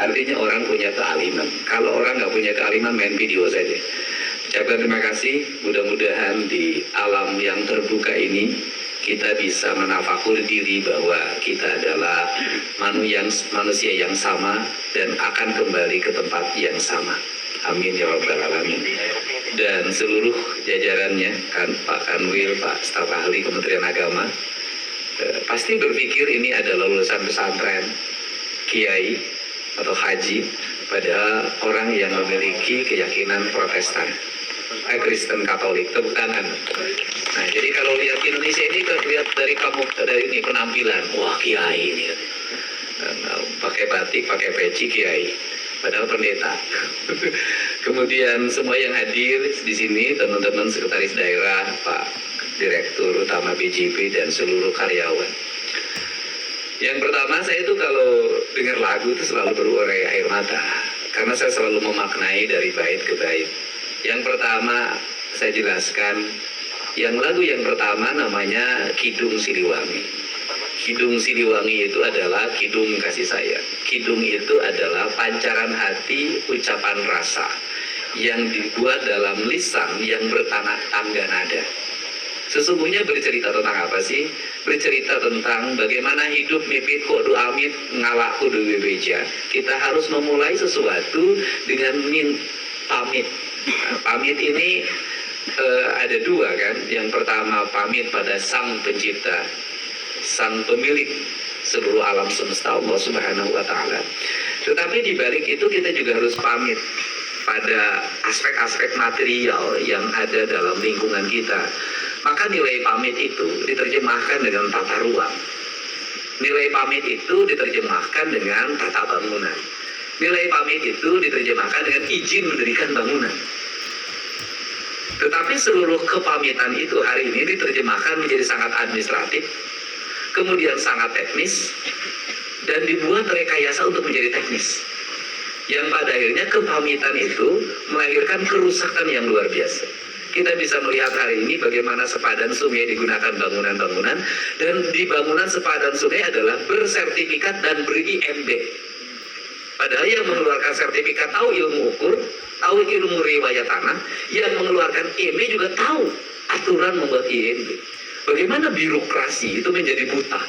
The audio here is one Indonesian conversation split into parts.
Artinya orang punya kealiman. Kalau orang nggak punya kealiman, main video saja. Ucapkan terima kasih. Mudah-mudahan di alam yang terbuka ini kita bisa menafakur diri bahwa kita adalah manusia yang sama dan akan kembali ke tempat yang sama. Amin ya rabbal alamin. Dan seluruh jajarannya, kan Pak Kanwil, Pak Staf Ahli Kementerian Agama, pasti berpikir ini adalah lulusan pesantren, kiai atau haji, padahal orang yang memiliki keyakinan Protestan, Kristen Katolik, tepuk tangan. Nah, jadi kalau lihat Indonesia ini, lihat dari ini penampilan, wah kiai ini, pakai batik, pakai peci kiai, padahal pendeta. Kemudian semua yang hadir di sini, teman-teman sekretaris daerah, Pak Direktur Utama BJP dan seluruh karyawan. Yang pertama, saya itu kalau dengar lagu itu selalu berurai air mata, karena saya selalu memaknai dari bait ke bait. Yang pertama, saya jelaskan, lagu yang pertama namanya Kidung Siliwangi. Kidung Siliwangi itu adalah kidung kasih sayang. Kidung itu adalah pancaran hati, ucapan rasa yang dibuat dalam lisan yang bertanak tangga nada. Sesungguhnya bercerita tentang apa sih? Bercerita tentang bagaimana hidup mipit kudu amit ngalak kudu bebeja. Kita harus memulai sesuatu dengan pamit. Nah, pamit ini ada dua kan. Yang pertama pamit pada Sang Pencipta, Sang Pemilik seluruh alam semesta, Allah Subhanahu wa Ta'ala. Tetapi di balik itu kita juga harus pamit pada aspek-aspek material yang ada dalam lingkungan kita. Maka nilai pamit itu diterjemahkan dengan tata ruang. Nilai pamit itu diterjemahkan dengan tata bangunan. Nilai pamit itu diterjemahkan dengan izin mendirikan bangunan. Tetapi seluruh kepamitan itu hari ini diterjemahkan menjadi sangat administratif, kemudian sangat teknis, dan dibuat rekayasa untuk menjadi teknis. Yang pada akhirnya kepamitan itu melahirkan kerusakan yang luar biasa. Kita bisa melihat hari ini bagaimana sepadan sungai digunakan bangunan-bangunan, dan di bangunan sepadan sungai adalah bersertifikat dan ber-IMB. Padahal yang mengeluarkan sertifikat tahu ilmu ukur, tahu ilmu riwayat tanah, yang mengeluarkan IMB juga tahu aturan membuat IMB. Bagaimana birokrasi itu menjadi buta?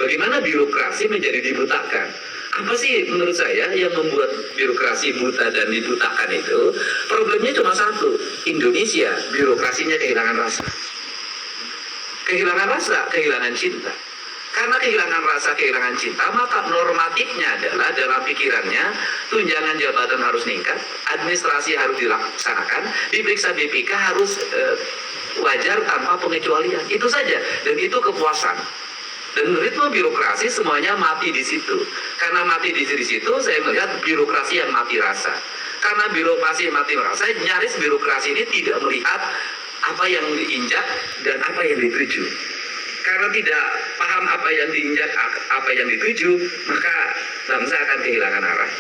Bagaimana birokrasi menjadi dibutakan? Apa sih menurut saya yang membuat birokrasi buta dan dibutakan itu? Problemnya cuma satu, Indonesia birokrasinya kehilangan rasa. Kehilangan rasa, kehilangan cinta. Karena kehilangan rasa, kehilangan cinta, maka normatifnya adalah dalam pikirannya tunjangan jabatan harus meningkat, administrasi harus dilaksanakan, diperiksa BPK harus wajar tanpa pengecualian. Itu saja, dan itu kepuasan. Dan ritme birokrasi semuanya mati di situ. Karena mati di situ, saya melihat birokrasi yang mati rasa. Karena birokrasi yang mati rasa, nyaris birokrasi ini tidak melihat apa yang diinjak dan apa yang dituju. Karena tidak paham apa yang diinjak, apa yang dituju, maka bangsa akan kehilangan arah.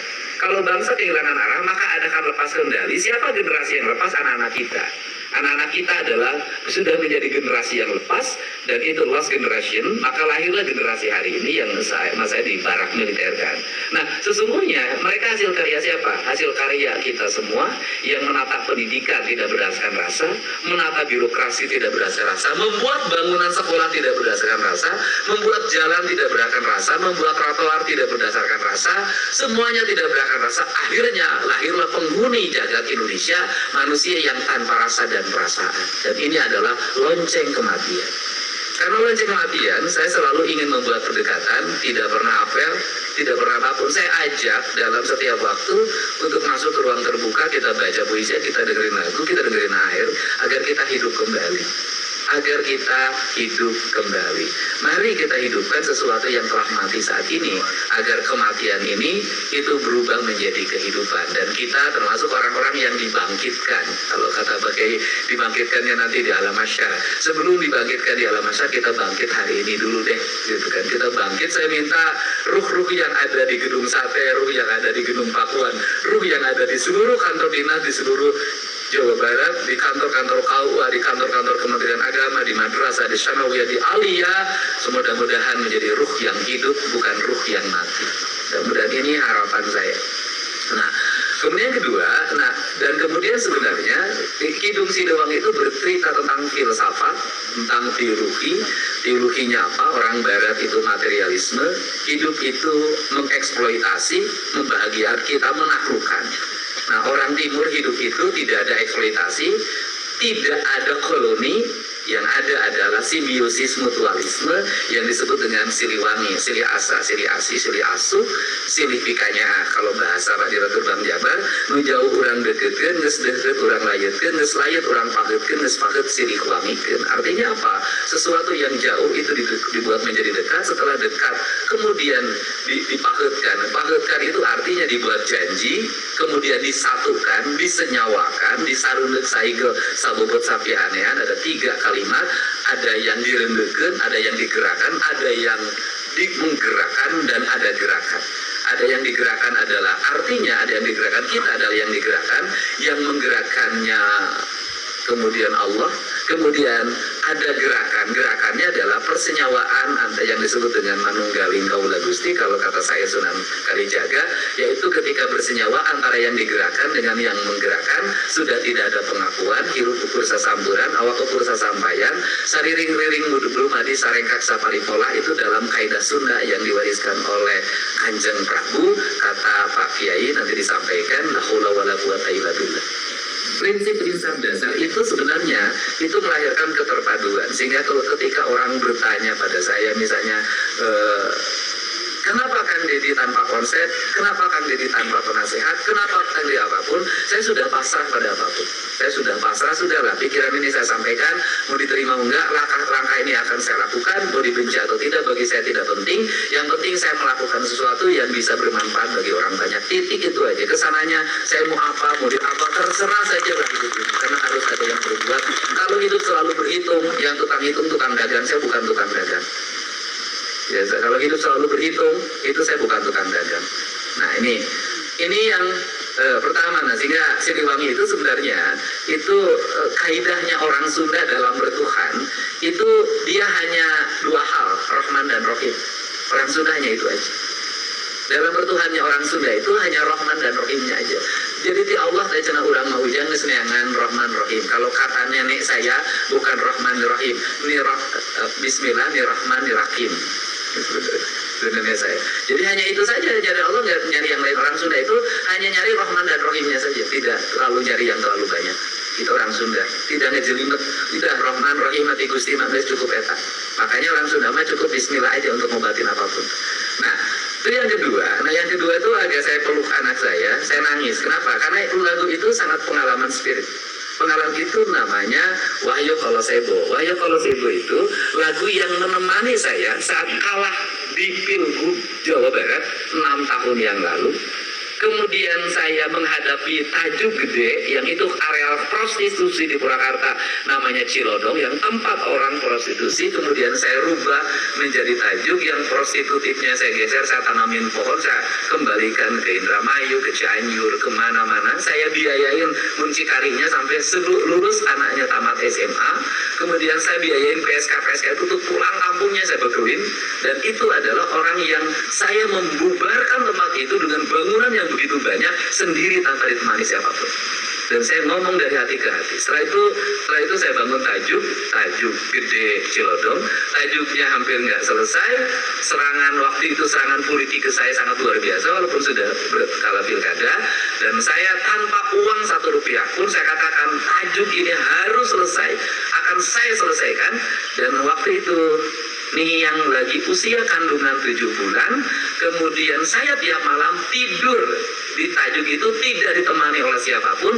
Kalau bangsa kehilangan arah, maka akan lepas kendali. Siapa generasi yang lepas? Anak-anak kita. Anak-anak kita adalah sudah menjadi generasi yang lepas, dan itu lost generation, maka lahirlah generasi hari ini yang saya di barak militer kan. Nah, sesungguhnya mereka hasil karya siapa? Hasil karya kita semua yang menata pendidikan tidak berdasarkan rasa, menata birokrasi tidak berdasarkan rasa, membuat bangunan sekolah tidak berdasarkan rasa, membuat jalan tidak berdasarkan rasa, membuat trotoar tidak berdasarkan rasa, semuanya tidak berdasarkan rasa. Akhirnya lahirlah penghuni jagat Indonesia, manusia yang tanpa rasa dan perasaan. Dan ini adalah lonceng kematian. Karena lonceng kematian, saya selalu ingin membuat pendekatan, tidak pernah apel, tidak pernah apapun. Saya ajak dalam setiap waktu untuk masuk ke ruang terbuka, kita baca puisi, kita dengerin lagu, kita dengerin air, agar kita hidup kembali. Agar kita hidup kembali. Mari kita hidupkan sesuatu yang telah mati saat ini, agar kematian ini itu berubah menjadi kehidupan. Dan kita termasuk orang-orang yang dibangkitkan. Kalau kata pakai dibangkitkannya nanti di alam mahsyar. Sebelum dibangkitkan di alam mahsyar, kita bangkit hari ini dulu deh, gitu kan. Kita bangkit. Saya minta ruh-ruh yang ada di gedung sate, ruh yang ada di gedung Pakuan, ruh yang ada di seluruh kantor dinas, di seluruh Jawa Barat, di kantor-kantor KUA, di kantor-kantor Kementerian Agama, di madrasah, di sanawiyah, di aliyah, semoga-modahan menjadi ruh yang hidup, bukan ruh yang mati. Mudah-mudahan ini harapan saya. Nah, kemudian kedua, dan kemudian sebenarnya Kidung Sidewang itu bercerita tentang filsafat, tentang teologi. Teologinya apa? Orang Barat itu materialisme, hidup itu mengeksploitasi, membahagiakan kita, menaklukkan. Nah, orang Timur hidup itu tidak ada eksploitasi, tidak ada koloni, yang ada adalah simbiosis mutualisme yang disebut dengan siliwangi, silih asa, silih asi, silih asuh, silih pikanya. Kalau bahasa Pak Direktur Bank Jabar, nu jauh orang dekekeun, geus deukeut orang layetkeun, geus layet orang pageutkeun, geus pageut silih wangikeun. Artinya apa? Sesuatu yang jauh itu dibuat menjadi dekat, setelah dekat kemudian dipageutkan. Pageutkan itu artinya dibuat janji, kemudian disatukan, disenyawakan, disarundeuk saigel sabobot sapianean. Ada 3 kalimat, ada yang direndeukeun, ada yang digerakkan, ada yang menggerakkan, dan ada gerakan. Ada yang digerakkan adalah artinya, ada yang digerakkan kita adalah yang digerakkan, yang menggerakkannya kemudian Allah, kemudian ada gerakannya adalah persenyawaan yang disebut dengan manunggaling kaula Gusti, kalau kata saya Sunan Kalijaga, yaitu ketika bersenyawa antara yang digerakkan dengan yang menggerakkan, sudah tidak ada pengakuan, hirup ukur sasamburan, awak ukur sasampaian, sariring-riring belum adi sarengkak saparipola. Itu dalam kaidah Sunda yang diwariskan oleh Kanjeng Prabu. Kata Pak Kiai nanti disampaikan, la haula wala quwata illa billah. Prinsip-prinsip dasar itu sebenarnya itu melahirkan keterpaduan, sehingga kalau ketika orang bertanya pada saya misalnya, kenapa Kang Deddy tanpa konsep, kenapa Kang Deddy tanpa penasehat, kenapa Kang Deddy apapun, saya sudah pasrah pada apapun. Saya sudah pasrah, sudahlah, pikiran ini saya sampaikan, mau diterima enggak, langkah-langkah ini akan saya lakukan, mau dibenci atau tidak, bagi saya tidak penting. Yang penting saya melakukan sesuatu yang bisa bermanfaat bagi orang banyak. Titik itu aja. Kesananya saya mau apa, terserah saja lah hidup ini, karena harus ada yang berbuat. Kalau hidup selalu berhitung, yang tukang hitung tukang dagang, saya bukan tukang dagang. Ya, kalau hidup selalu berhitung, itu saya bukan tukang dagang. Nah, ini yang pertama. Nah, sehingga Siliwangi itu sebenarnya itu kaidahnya orang Sunda dalam bertuhan itu dia hanya 2 hal, Rahman dan Rahim. Orang Sunda hanya itu aja. Dalam bertuhannya orang Sunda itu hanya Rahman dan Rahimnya aja. Jadi di Allah teh cenah urang mah ujang geus neangan Rahman Rahim. Kalau kata nenek saya bukan Rahman Rahim, Bismillah ni Rahman ni Rahim. Nenek saya. Jadi hanya itu saja, jadi Allah nggak nyari yang lain. Orang Sunda itu hanya nyari Rahman dan Rahimnya saja, tidak terlalu nyari yang terlalu banyak. Itu orang Sunda, tidak ngejelimet, tidak Rahman Rahim ati Gusti mah cukup eta. Makanya orang Sunda mah cukup Bismillah aja untuk ngobatin apapun. Nah, itu yang kedua. Nah, yang kedua itu agak saya peluk anak saya nangis. Kenapa? Karena lagu itu sangat pengalaman spirit. Pengalaman itu namanya Wahyu Kolosebo. Wahyu Kolosebo itu lagu yang menemani saya saat kalah di Pilgub Jawa Barat 6 tahun yang lalu. Kemudian saya menghadapi tajuk gede yang itu areal prostitusi di Purwakarta namanya Cilodong, yang tempat orang prostitusi. Kemudian saya rubah menjadi tajuk yang prostitutifnya saya geser, saya tanamin pohon, saya kembalikan ke Indramayu, ke Cianjur, kemana-mana. Saya biayain muncikarinya sampai lulus anaknya tamat SMA. Kemudian saya biayain PSK itu untuk pulang kampungnya saya bekelin. Dan itu adalah orang yang saya membubarkan tempat itu dengan bangunan yang begitu banyak sendiri tanpa ditemani siapapun. Dan saya ngomong dari hati ke hati. Setelah itu saya bangun tajuk gede Cilodong. Tajuknya hampir nggak selesai. Waktu itu serangan politik ke saya sangat luar biasa, walaupun sudah berkala pilkada. Dan saya tanpa uang 1 rupiah pun saya katakan tajuk ini harus selesai, akan saya selesaikan. Dan waktu itu nih yang lagi usia kandungan 7 bulan, kemudian saya tiap malam tidur di tajuk itu tidak ditemani oleh siapapun,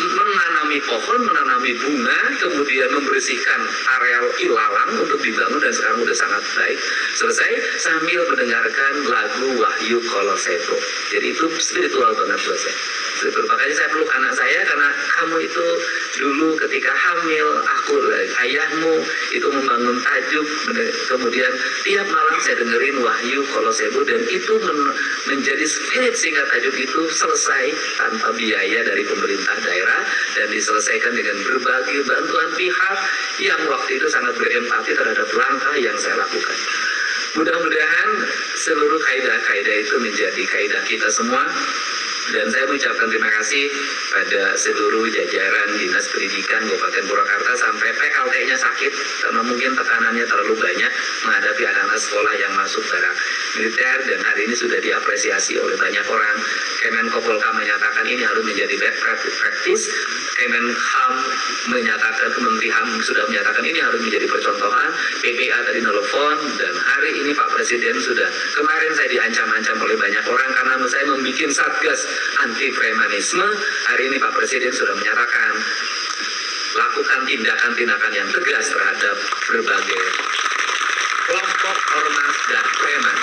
menanami pohon, menanami bunga, kemudian membersihkan areal ilalang untuk dibangun, dan sekarang udah sangat baik. Selesai sambil mendengarkan lagu Wahyu Kolosebo. Jadi itu spiritual banget buat saya. Makanya saya peluk anak saya, karena kamu itu dulu ketika hamil aku, ayahmu itu membangun tajuk, kemudian tiap malam saya dengerin Wahyu Kolosebo, dan itu menjadi spirit sehingga tajuk itu selesai tanpa biaya dari pemerintah daerah, dan diselesaikan dengan berbagai bantuan pihak yang waktu itu sangat berempati terhadap langkah yang saya lakukan. Mudah-mudahan seluruh kaidah-kaidah itu menjadi kaidah kita semua. Dan saya mengucapkan terima kasih pada seluruh jajaran Dinas Pendidikan Kabupaten Purwakarta sampai PLT-nya sakit karena mungkin tekanannya terlalu banyak menghadapi anak-anak sekolah yang masuk barang militer, dan hari ini sudah diapresiasi oleh banyak orang. Kemenkopolhukam menyatakan ini harus menjadi best practice. Kemenham menyatakan, Kementeri HAM sudah menyatakan ini harus menjadi percontohan. PPA tadi nelfon, dan hari ini Pak Presiden sudah, kemarin saya diancam-ancam oleh banyak orang karena saya membuat satgas anti premanisme. Hari ini Pak Presiden sudah menyatakan lakukan tindakan-tindakan yang tegas terhadap berbagai kelompok ormas dan preman.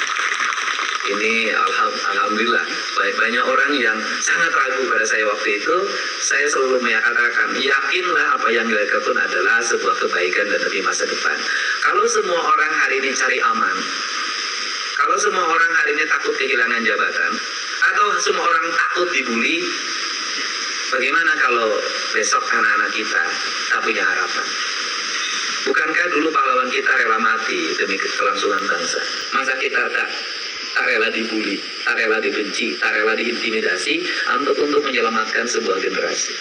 Ini alhamdulillah banyak orang yang sangat ragu pada saya waktu itu. Saya selalu menyatakan yakinlah apa yang dilakukan adalah sebuah kebaikan dan demi masa depan. Kalau semua orang hari ini cari aman, kalau semua orang hari ini takut kehilangan jabatan, atau semua orang takut dibully, bagaimana kalau besok anak-anak kita tak punya harapan? Bukankah dulu pahlawan kita rela mati demi kelangsungan bangsa? Masa kita tak rela dibully, tak rela dibenci, tak rela diintimidasi untuk menyelamatkan sebuah generasi?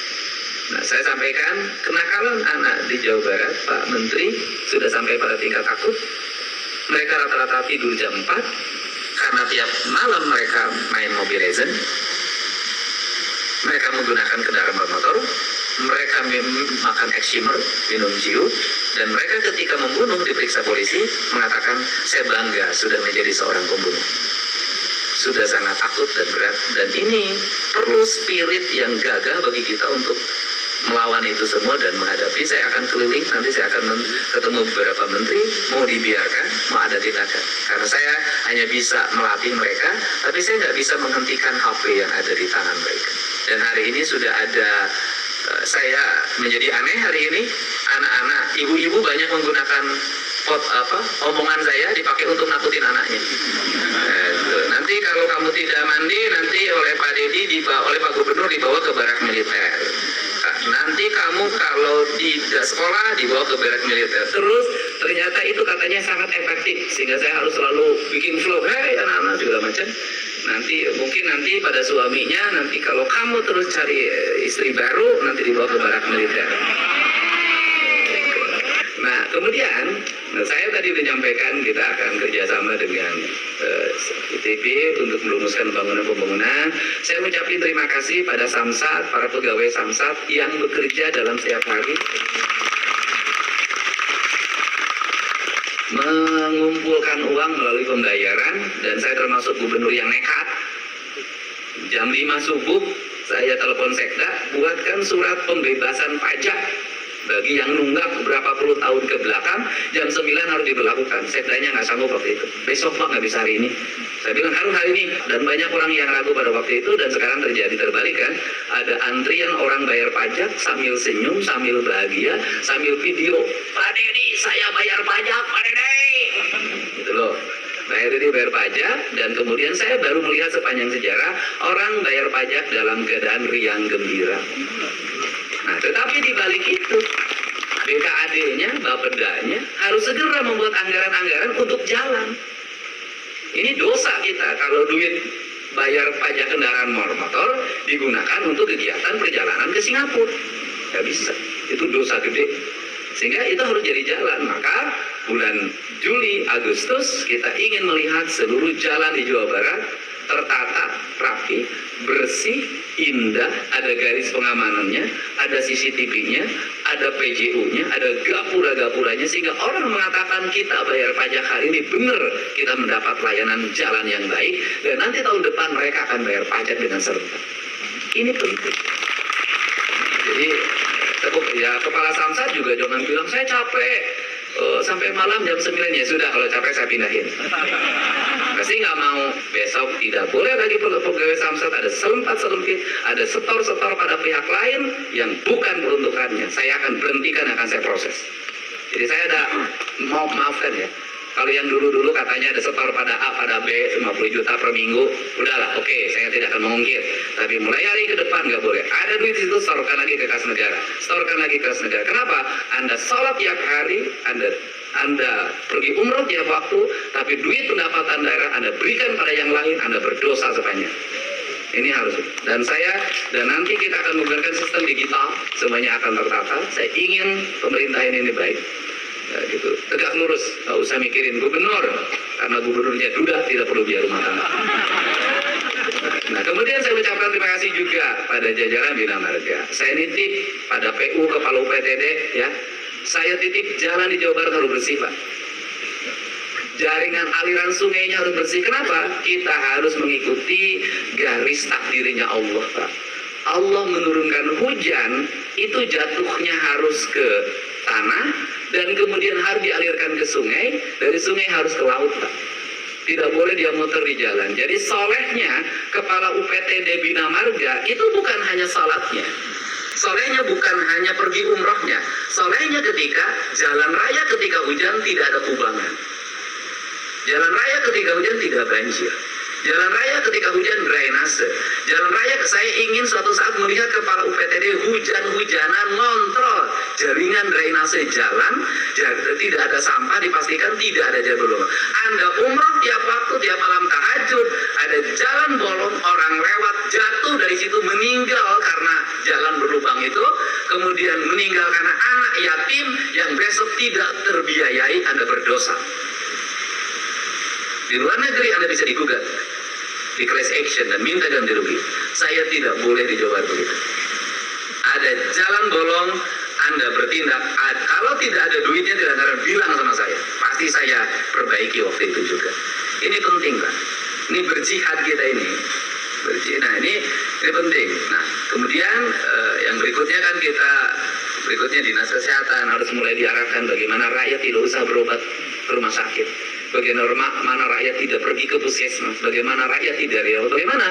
Nah, saya sampaikan kenakalan anak di Jawa Barat, Pak Menteri, sudah sampai pada tingkat takut. Mereka rata-rata tidur jam 4 karena tiap malam mereka main Mobile Legends. Mereka menggunakan kendaraan bermotor, mereka makan Excimer, minum jiu, dan mereka ketika membunuh diperiksa polisi mengatakan saya bangga sudah menjadi seorang pembunuh. Sudah sangat takut dan berat, dan ini perlu spirit yang gagah bagi kita untuk melawan itu semua dan menghadapi. Saya akan keliling, nanti saya akan ketemu beberapa menteri, mau dibiarkan, mau ada tindakan. Karena saya hanya bisa melatih mereka, tapi saya nggak bisa menghentikan HP yang ada di tangan mereka. Dan hari ini sudah ada, saya menjadi aneh hari ini, anak-anak, ibu-ibu banyak menggunakan omongan saya dipakai untuk nakutin anaknya. Nanti kalau kamu tidak mandi, nanti oleh Pak Dedi, oleh Pak Gubernur dibawa ke barak militer. Nanti kamu kalau tidak sekolah dibawa ke barak militer. Terus ternyata itu katanya sangat efektif, sehingga saya harus selalu bikin vlog, hey anak-anak segala macam. Mungkin nanti pada suaminya, nanti kalau kamu terus cari istri baru, nanti dibawa ke barak militer. Nah, kemudian saya tadi menyampaikan kita akan kerjasama dengan ITB untuk merumuskan pembangunan. Saya mengucapkan terima kasih pada Samsat, para pegawai Samsat yang bekerja dalam setiap hari mengumpulkan uang melalui pembayaran, dan saya termasuk gubernur yang nekat. Jam 5 subuh saya telepon Sekda, buatkan surat pembebasan pajak bagi yang nunggak berapa puluh tahun ke belakang. Jam 9 harus diberlakukan. Sekdanya nggak sanggup waktu itu. Besok Pak, nggak bisa hari ini. Saya bilang harus hari ini. Dan banyak orang yang ragu pada waktu itu, dan sekarang terjadi terbalik kan. Ada antrian orang bayar pajak sambil senyum, sambil bahagia, sambil video. Pak Dedi, saya bayar pajak, Pak Dedi. Gitu loh. Bayar Dedi bayar pajak, dan kemudian saya baru melihat sepanjang sejarah orang bayar pajak dalam keadaan riang gembira. Nah, tetapi di balik itu, BKAD-nya, Bapedanya harus segera membuat anggaran-anggaran untuk jalan. Ini dosa kita kalau duit bayar pajak kendaraan motor digunakan untuk kegiatan perjalanan ke Singapura. Nggak bisa, itu dosa gede. Sehingga itu harus jadi jalan. Maka bulan Juli, Agustus kita ingin melihat seluruh jalan di Jawa Barat tertata, rapi, bersih, indah, ada garis pengamanannya, ada CCTV-nya, ada PJU-nya, ada gapura-gapuranya, sehingga orang mengatakan kita bayar pajak hari ini benar, kita mendapat layanan jalan yang baik, dan nanti tahun depan mereka akan bayar pajak dengan serentak. Ini penting. Jadi ya, kepala Samsat juga jangan bilang saya capek sampai malam jam 9, ya sudah, kalau capek saya pindahin. Pasti nggak mau. Besok tidak boleh lagi pegawai Samsat ada selempit, ada setor-setor pada pihak lain yang bukan peruntukannya. Saya akan berhentikan, akan saya proses. Jadi saya ada maafkan ya. Kalau yang dulu-dulu katanya ada setor pada A, pada B, 50 juta per minggu, udahlah, oke, saya tidak akan mengungkit. Tapi mulai hari ke depan nggak boleh. Ada duit itu, setorkan lagi ke kas negara. Setorkan lagi ke kas negara. Kenapa? Anda sholat tiap hari, Anda Anda pergi umroh tiap waktu, tapi duit pendapatan daerah Anda berikan pada yang lain, Anda berdosa sebanyak. Ini harus. Dan nanti kita akan menggunakan sistem digital, semuanya akan tertata. Saya ingin pemerintahan ini baik. Ya, gitu. Tegak lurus, nggak usah mikirin gubernur, karena gubernurnya duda, tidak perlu dia rumah tangga. Nah, kemudian saya ucapkan terima kasih juga pada jajaran Bina Marga. Saya nitip pada PU Kepala UPTD, ya. Saya titip jalan di Jawa Barat harus bersih, Pak. Jaringan aliran sungainya harus bersih. Kenapa? Kita harus mengikuti garis takdirnya Allah, Pak. Allah menurunkan hujan, itu jatuhnya harus ke tanah, dan kemudian harus dialirkan ke sungai, dari sungai harus ke laut, Pak. Tidak boleh dia muter di jalan. Jadi solehnya Kepala UPTD Bina Marga itu bukan hanya salatnya. Solehnya bukan hanya pergi umrohnya. Solehnya ketika jalan raya ketika hujan tidak ada kubangan. Jalan raya ketika hujan tidak banjir. Jalan raya ketika hujan drainase. Jalan raya saya ingin suatu saat melihat Kepala UPTD hujan-hujanan ngontrol jaringan drainase jalan, tidak ada sampah, dipastikan tidak ada jalan. Anda umroh tiap waktu, tiap malam tahajud, ada jalan bolong, orang lewat jatuh dari situ meninggal karena jalan berlubang itu, kemudian meninggal karena anak yatim yang besok tidak terbiayai, Anda berdosa. Di luar negeri Anda bisa digugat di class action dan minta ganti rugi. Saya tidak boleh di Jawa Barat begitu. Ada jalan bolong, Anda bertindak. Kalau tidak ada duitnya, tidak ada, bilang sama saya. Pasti saya perbaiki waktu itu juga. Ini penting, Pak. Ini berjihad kita ini. Nah, ini penting. Nah, kemudian yang berikutnya kan berikutnya Dinas Kesehatan harus mulai diarahkan bagaimana rakyat tidak usah berobat ke rumah sakit. Bagaimana rakyat tidak pergi ke puskesmas, bagaimana rakyat tidak dirawat, bagaimana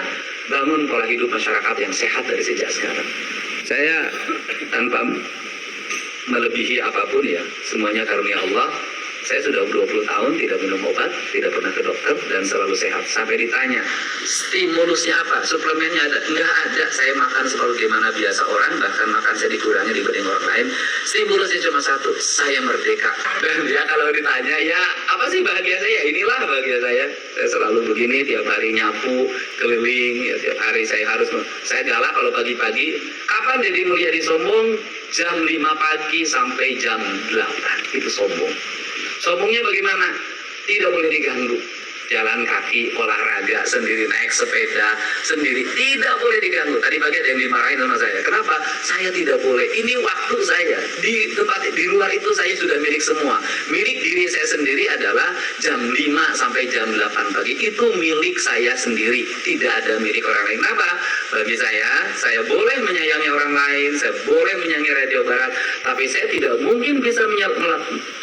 bangun pola hidup masyarakat yang sehat dari sejak sekarang. Saya tanpa melebihi apapun ya, semuanya karunia Allah. Saya sudah 20 tahun tidak minum obat, tidak pernah ke dokter, dan selalu sehat. Sampai ditanya, stimulusnya apa? Suplemennya ada? Enggak ada. Saya makan sebagaimana biasa orang, bahkan makan saya dikurangi dibanding orang lain. Stimulusnya cuma satu, saya merdeka. Dan dia kalau ditanya, ya apa sih bahagia saya? Inilah bahagia saya. Saya selalu begini, tiap hari nyapu, keliling, ya, tiap hari saya galak kalau pagi-pagi. Kapan jadi mulia sombong? Jam 5 pagi sampai jam 8. Itu sombong. Sombongnya bagaimana? Tidak boleh diganggu. Jalan kaki, olahraga sendiri, naik sepeda sendiri, tidak boleh diganggu. Tadi pagi ada yang dimarahin sama saya. Kenapa? Saya tidak boleh. Ini waktu saya. Di luar itu saya sudah milik semua. Milik diri saya sendiri adalah jam 5 sampai jam 8 pagi. Itu milik saya sendiri. Tidak ada milik orang lain. Kenapa? Bagi saya boleh menyayangi orang lain, saya boleh menyayangi Radio Barat, tapi saya tidak mungkin bisa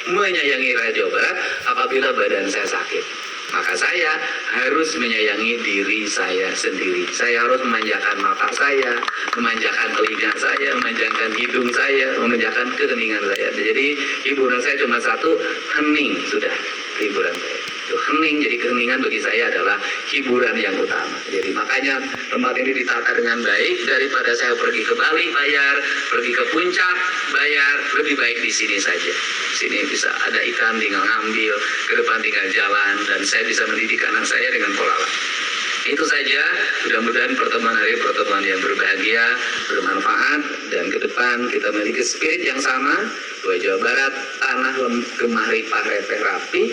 menyayangi Radio Barat apabila badan saya sakit. Maka saya harus menyayangi diri saya sendiri. Saya harus memanjakan mata saya, memanjakan telinga saya, memanjakan hidung saya, memanjakan keheningan saya. Jadi hiburan saya cuma satu, hening sudah hiburan saya. Itu hening, jadi keheningan bagi saya adalah hiburan yang utama. Jadi makanya tempat ini ditata dengan baik, daripada saya pergi ke Bali bayar, pergi ke Puncak bayar, lebih baik di sini saja. Sini bisa ada ikan, tinggal ngambil, ke depan tinggal jalan, dan saya bisa mendidik anak saya dengan pola lain. Itu saja, mudah-mudahan pertemuan yang berbahagia, bermanfaat, dan ke depan kita memiliki spirit yang sama, bahwa Jawa Barat, tanah gemah ripah repeh rapi,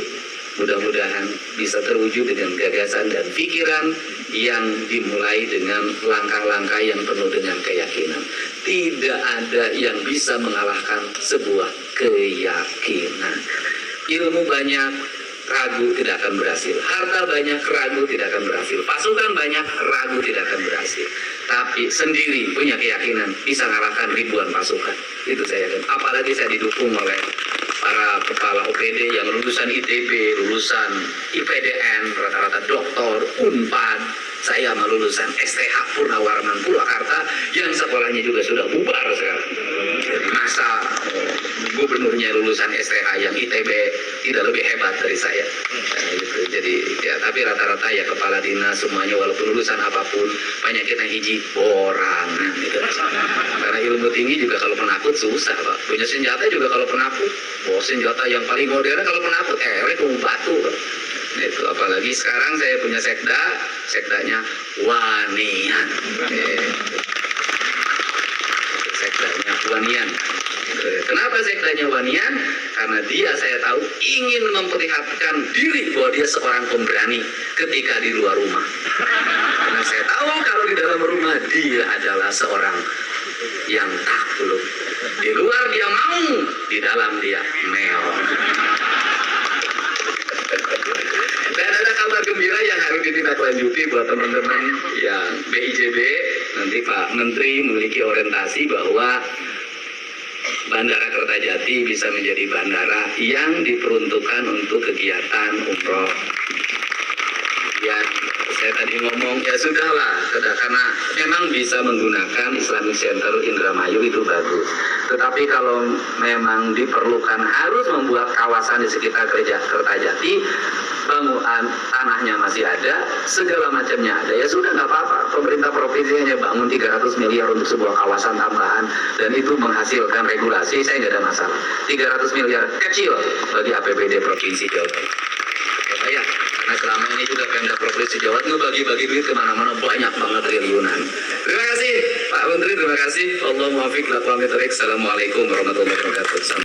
mudah-mudahan bisa terwujud dengan gagasan dan pikiran yang dimulai dengan langkah-langkah yang penuh dengan keyakinan. Tidak ada yang bisa mengalahkan sebuah keyakinan. Ilmu banyak, ragu tidak akan berhasil. Harta banyak, ragu tidak akan berhasil. Pasukan banyak, ragu tidak akan berhasil. Tapi sendiri punya keyakinan bisa mengalahkan ribuan pasukan. Itu saya yakin. Apalagi saya didukung oleh para kepala OPD yang lulusan ITB, lulusan IPDN, rata-rata doktor, Unpad, Saya sama lulusan STH Purnawarman Purwakarta yang sekolahnya juga sudah bubar sekarang. Masa gubernurnya lulusan STH yang ITB tidak lebih hebat dari saya. Gitu. Jadi ya, tapi rata-rata ya kepala dinas semuanya walaupun lulusan apapun penyakitnya hiji borangan gitu. Karena ilmu tinggi juga kalau penakut susah Pak. Punya senjata juga kalau penakut, senjata yang paling modern kalau penakut batu. Itu apalagi sekarang saya punya sekdanya Wanian. Sekdanya Wanian. Kenapa sekdanya Wanian? Karena dia saya tahu ingin memperlihatkan diri bahwa dia seorang pemberani ketika di luar rumah. Karena saya tahu kalau di dalam rumah dia adalah seorang yang takluk. Di luar dia mau, di dalam dia meong. Dan ada kabar gembira yang harus ditindaklanjuti buat teman-teman yang BIJB. Nanti Pak Menteri memiliki orientasi bahwa Bandara Kertajati bisa menjadi bandara yang diperuntukkan untuk kegiatan umroh. Yang saya tadi ngomong ya sudahlah, karena memang bisa menggunakan Islamic Center Indramayu itu bagus. Tetapi kalau memang diperlukan harus membuat kawasan di sekitar Kertajati, bangunan tanahnya masih ada, segala macamnya ada, ya sudah nggak apa-apa. Pemerintah provinsi hanya bangun 300 miliar untuk sebuah kawasan tambahan dan itu menghasilkan regulasi, saya nggak ada masalah. 300 miliar kecil bagi APBD Provinsi Jawa Barat. Ya, karena selama ini juga Pemda Provinsi Jawa Barat bagi-bagi duit kemana-mana banyak banget triliunan. Terima kasih Pak Menteri, terima kasih. Allahumma fiq la. Assalamualaikum warahmatullahi wabarakatuh.